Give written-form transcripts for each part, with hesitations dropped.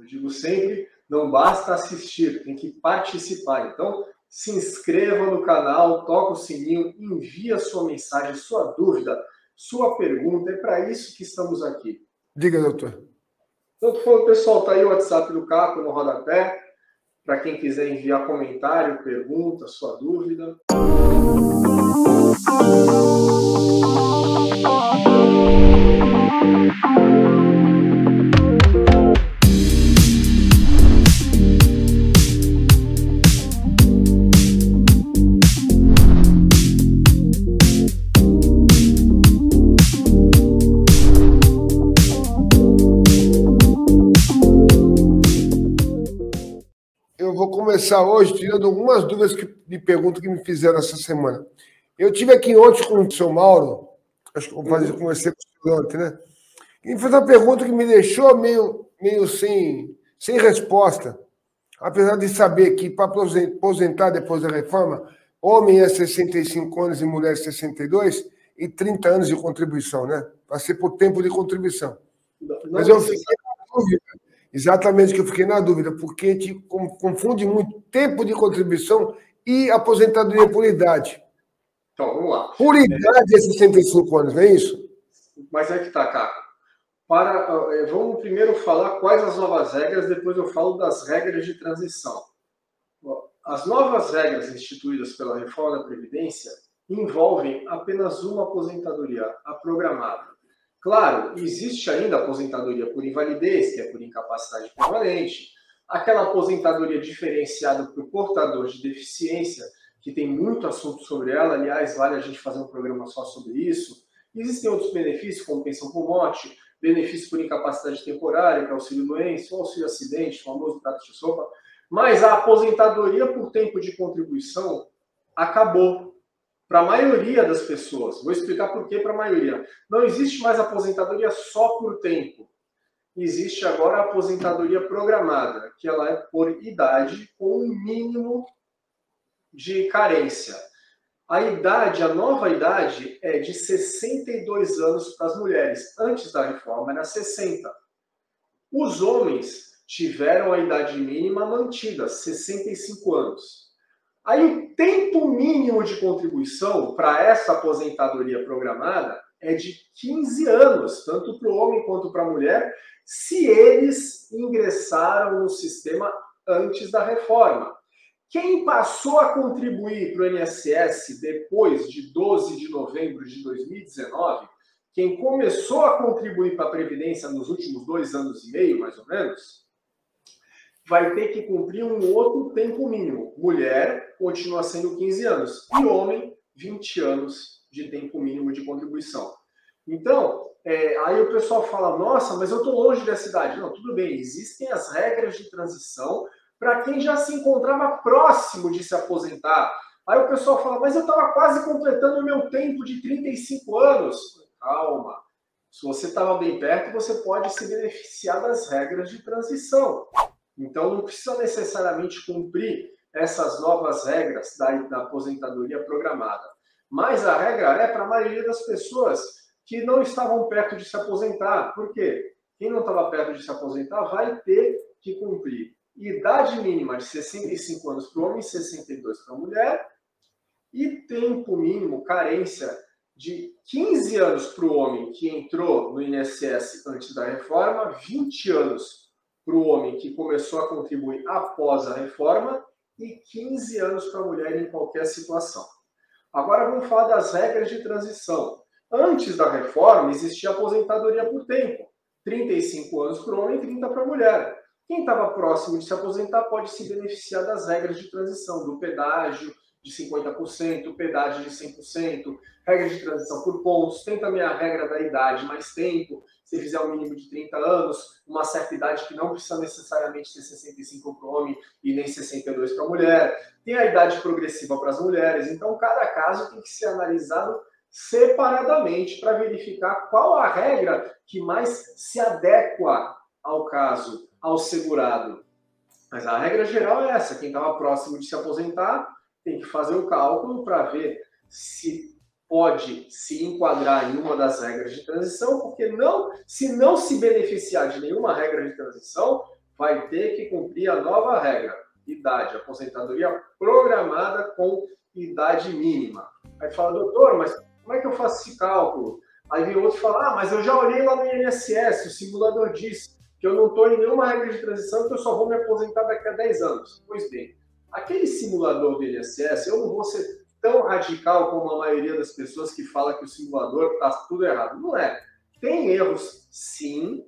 Eu digo sempre, não basta assistir, tem que participar. Então, se inscreva no canal, toca o sininho, envia sua mensagem, sua dúvida, sua pergunta. É para isso que estamos aqui. Diga, doutor. Então, pessoal, tá aí o WhatsApp do Caco no rodapé, para quem quiser enviar comentário, pergunta, sua dúvida. Eu vou começar hoje tirando algumas dúvidas de perguntas que me fizeram essa semana. Eu tive aqui ontem com o seu Mauro, acho que eu conversei com o senhor ontem, né? E fez uma pergunta que me deixou meio sem resposta. Apesar de saber que para aposentar depois da reforma, homem é 65 anos e mulher 62 e 30 anos de contribuição, né? Vai ser por tempo de contribuição. Mas eu fiquei na dúvida. Exatamente que eu fiquei na dúvida, porque a gente confunde muito tempo de contribuição e aposentadoria por idade. Então, vamos lá. Por idade é 65 anos, não é isso? Mas é que tá, Caco. Vamos primeiro falar quais as novas regras, depois eu falo das regras de transição. As novas regras instituídas pela reforma da Previdência envolvem apenas uma aposentadoria, a programada. Claro, existe ainda a aposentadoria por invalidez, que é por incapacidade permanente, aquela aposentadoria diferenciada para o portador de deficiência, que tem muito assunto sobre ela, aliás, vale a gente fazer um programa só sobre isso. Existem outros benefícios, como pensão por morte, benefício por incapacidade temporária, que é auxílio-doença, auxílio-acidente, famoso prato de sopa, mas a aposentadoria por tempo de contribuição acabou. Para a maioria das pessoas. Vou explicar por que para a maioria. Não existe mais aposentadoria só por tempo. Existe agora a aposentadoria programada, que ela é por idade com um mínimo de carência. A nova idade é de 62 anos para as mulheres. Antes da reforma era 60. Os homens tiveram a idade mínima mantida, 65 anos. Aí o tempo mínimo de contribuição para essa aposentadoria programada é de 15 anos, tanto para o homem quanto para a mulher, se eles ingressaram no sistema antes da reforma. Quem passou a contribuir para o INSS depois de 12 de novembro de 2019, quem começou a contribuir para a Previdência nos últimos 2 anos e meio, mais ou menos, vai ter que cumprir um outro tempo mínimo. Mulher continua sendo 15 anos e homem, 20 anos de tempo mínimo de contribuição. Então, aí o pessoal fala, nossa, mas eu estou longe dessa idade. Não, tudo bem, existem as regras de transição para quem já se encontrava próximo de se aposentar. Aí o pessoal fala, mas eu estava quase completando o meu tempo de 35 anos. Calma, se você estava bem perto, você pode se beneficiar das regras de transição. Então, não precisa necessariamente cumprir essas novas regras da aposentadoria programada. Mas a regra é para a maioria das pessoas que não estavam perto de se aposentar. Por quê? Quem não estava perto de se aposentar vai ter que cumprir idade mínima de 65 anos para o homem e 62 para a mulher e tempo mínimo, carência de 15 anos para o homem que entrou no INSS antes da reforma, 20 anos para o homem que começou a contribuir após a reforma e 15 anos para a mulher em qualquer situação. Agora vamos falar das regras de transição. Antes da reforma existia aposentadoria por tempo. 35 anos para o homem e 30 para a mulher. Quem estava próximo de se aposentar pode se beneficiar das regras de transição, do pedágio de 50%, pedágio de 100%, regra de transição por pontos, tem também a regra da idade mais tempo, se fizer um mínimo de 30 anos, uma certa idade que não precisa necessariamente ser 65 para o homem e nem 62 para a mulher, tem a idade progressiva para as mulheres, então cada caso tem que ser analisado separadamente para verificar qual a regra que mais se adequa ao caso, ao segurado. Mas a regra geral é essa, quem estava próximo de se aposentar tem que fazer o cálculo para ver se pode se enquadrar em uma das regras de transição, porque se não se beneficiar de nenhuma regra de transição, vai ter que cumprir a nova regra, idade, aposentadoria programada com idade mínima. Aí fala, doutor, mas como é que eu faço esse cálculo? Aí vem outro e fala, mas eu já olhei lá no INSS, o simulador diz que eu não estou em nenhuma regra de transição, que eu só vou me aposentar daqui a 10 anos. Pois bem, aquele simulador do INSS, eu não vou ser tão radical como a maioria das pessoas que fala que o simulador está tudo errado. Não é. Tem erros, sim,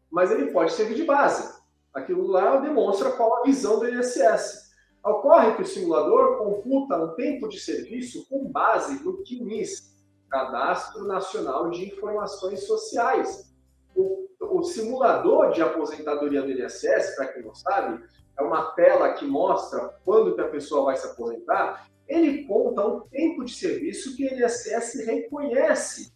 mas ele pode servir de base. Aquilo lá demonstra qual a visão do INSS. Ocorre que o simulador computa um tempo de serviço com base no CNIS, Cadastro Nacional de Informações Sociais. O simulador de aposentadoria do INSS, para quem não sabe, é uma tela que mostra quando que a pessoa vai se aposentar. Ele conta um tempo de serviço que o INSS reconhece,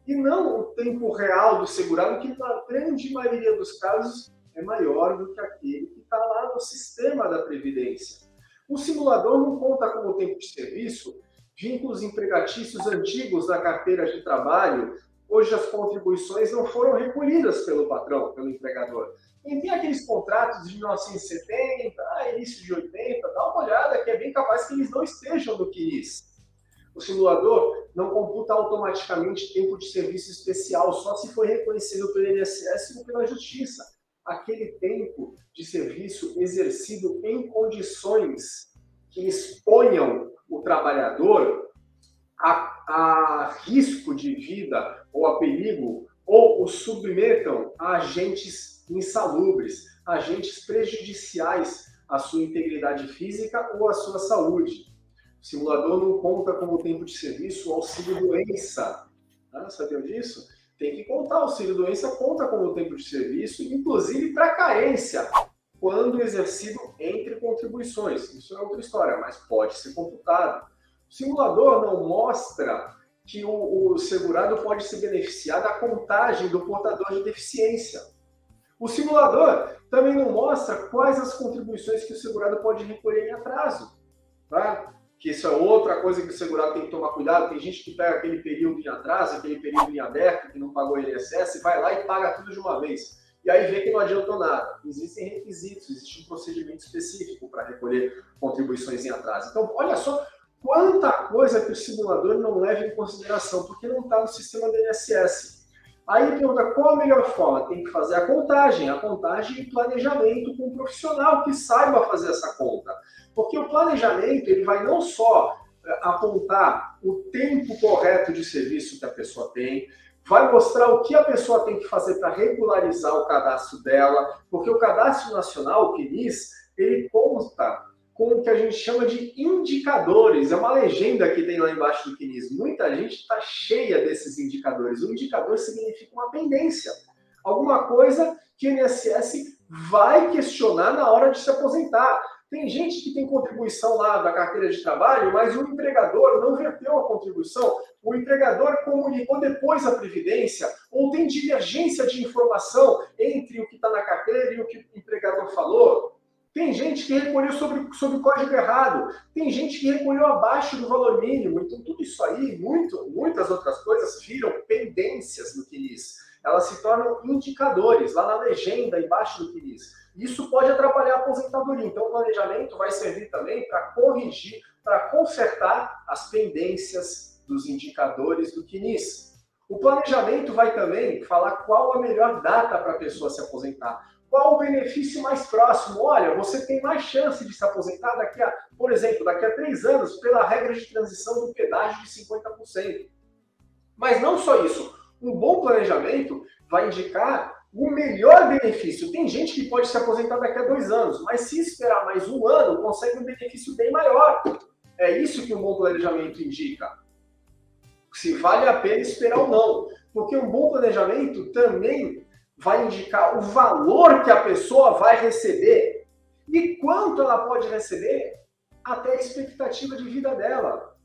e não o tempo real do segurado, que na grande maioria dos casos é maior do que aquele que está lá no sistema da Previdência. O simulador não conta como tempo de serviço vínculos empregatícios antigos da carteira de trabalho, hoje as contribuições não foram recolhidas pelo patrão, pelo empregador. E tem aqueles contratos de 1970, início de 80, dá uma olhada que é bem capaz que eles não estejam no CNIS. O simulador não computa automaticamente tempo de serviço especial, só se for reconhecido pelo INSS ou pela Justiça. Aquele tempo de serviço exercido em condições que exponham o trabalhador a risco de vida ou a perigo, ou o submetam a agentes insalubres, agentes prejudiciais à sua integridade física ou à sua saúde. O simulador não conta como tempo de serviço o auxílio-doença. Sabiam disso? Tem que contar. O auxílio-doença conta como tempo de serviço, inclusive para carência, quando exercido entre contribuições. Isso é outra história, mas pode ser computado. O simulador não mostra que o segurado pode se beneficiar da contagem do portador de deficiência. O simulador também não mostra quais as contribuições que o segurado pode recolher em atraso. Tá? Que isso é outra coisa que o segurado tem que tomar cuidado. Tem gente que pega aquele período em atraso, aquele período em aberto, que não pagou INSS, vai lá e paga tudo de uma vez. E aí vê que não adiantou nada. Existem requisitos, existe um procedimento específico para recolher contribuições em atraso. Então, olha só quanta coisa que o simulador não leva em consideração, porque não está no sistema do INSS. Aí pergunta, qual a melhor forma? Tem que fazer a contagem e planejamento com um profissional que saiba fazer essa conta. Porque o planejamento ele vai não só apontar o tempo correto de serviço que a pessoa tem, vai mostrar o que a pessoa tem que fazer para regularizar o cadastro dela, porque o Cadastro Nacional, o CNIS, ele consta com o que a gente chama de indicadores. É uma legenda que tem lá embaixo do CNIS. Muita gente está cheia desses indicadores. O indicador significa uma pendência. Alguma coisa que o INSS vai questionar na hora de se aposentar. Tem gente que tem contribuição lá da carteira de trabalho, mas o empregador não verteu a contribuição. O empregador comunicou depois a Previdência, ou tem divergência de informação entre o que está na carteira e o que o empregador falou. Tem gente que recolheu sobre o código errado. Tem gente que recolheu abaixo do valor mínimo. Então, tudo isso aí, muitas outras coisas viram pendências no CNIS. Elas se tornam indicadores, lá na legenda, embaixo do CNIS. Isso pode atrapalhar a aposentadoria. Então, o planejamento vai servir também para corrigir, para consertar as pendências dos indicadores do CNIS. O planejamento vai também falar qual a melhor data para a pessoa se aposentar. Qual o benefício mais próximo? Olha, você tem mais chance de se aposentar por exemplo, daqui a 3 anos, pela regra de transição do pedágio de 50%. Mas não só isso. Um bom planejamento vai indicar o melhor benefício. Tem gente que pode se aposentar daqui a 2 anos, mas se esperar mais 1 ano, consegue um benefício bem maior. É isso que um bom planejamento indica. Se vale a pena esperar ou não. Porque um bom planejamento também vai indicar o valor que a pessoa vai receber e quanto ela pode receber até a expectativa de vida dela.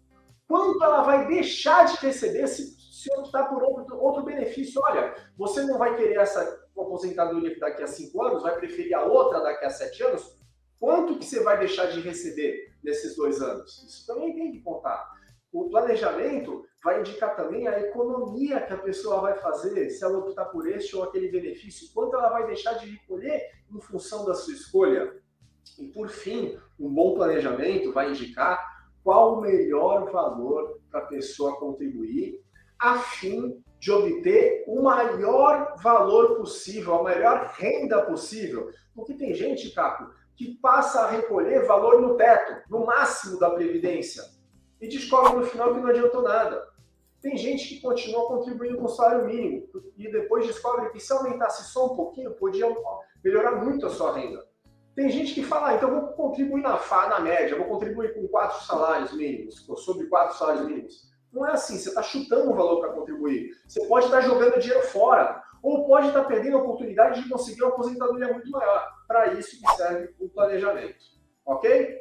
Quanto ela vai deixar de receber se optar por outro benefício. Olha, você não vai querer essa aposentadoria daqui a 5 anos, vai preferir a outra daqui a 7 anos? Quanto que você vai deixar de receber nesses 2 anos? Isso também tem que contar. O planejamento vai indicar também a economia que a pessoa vai fazer, se ela optar por este ou aquele benefício, quanto ela vai deixar de recolher em função da sua escolha. E, por fim, um bom planejamento vai indicar qual o melhor valor para a pessoa contribuir, a fim de obter o maior valor possível, a maior renda possível. Porque tem gente, Caco, que passa a recolher valor no teto, no máximo da Previdência, e descobre no final que não adiantou nada. Tem gente que continua contribuindo com o salário mínimo e depois descobre que se aumentasse só um pouquinho, podia melhorar muito a sua renda. Tem gente que fala, então eu vou contribuir na média, vou contribuir com 4 salários mínimos, ou sobre 4 salários mínimos. Não é assim, você está chutando o valor para contribuir. Você pode estar jogando dinheiro fora, ou pode estar perdendo a oportunidade de conseguir uma aposentadoria muito maior. Para isso que serve o planejamento. Ok?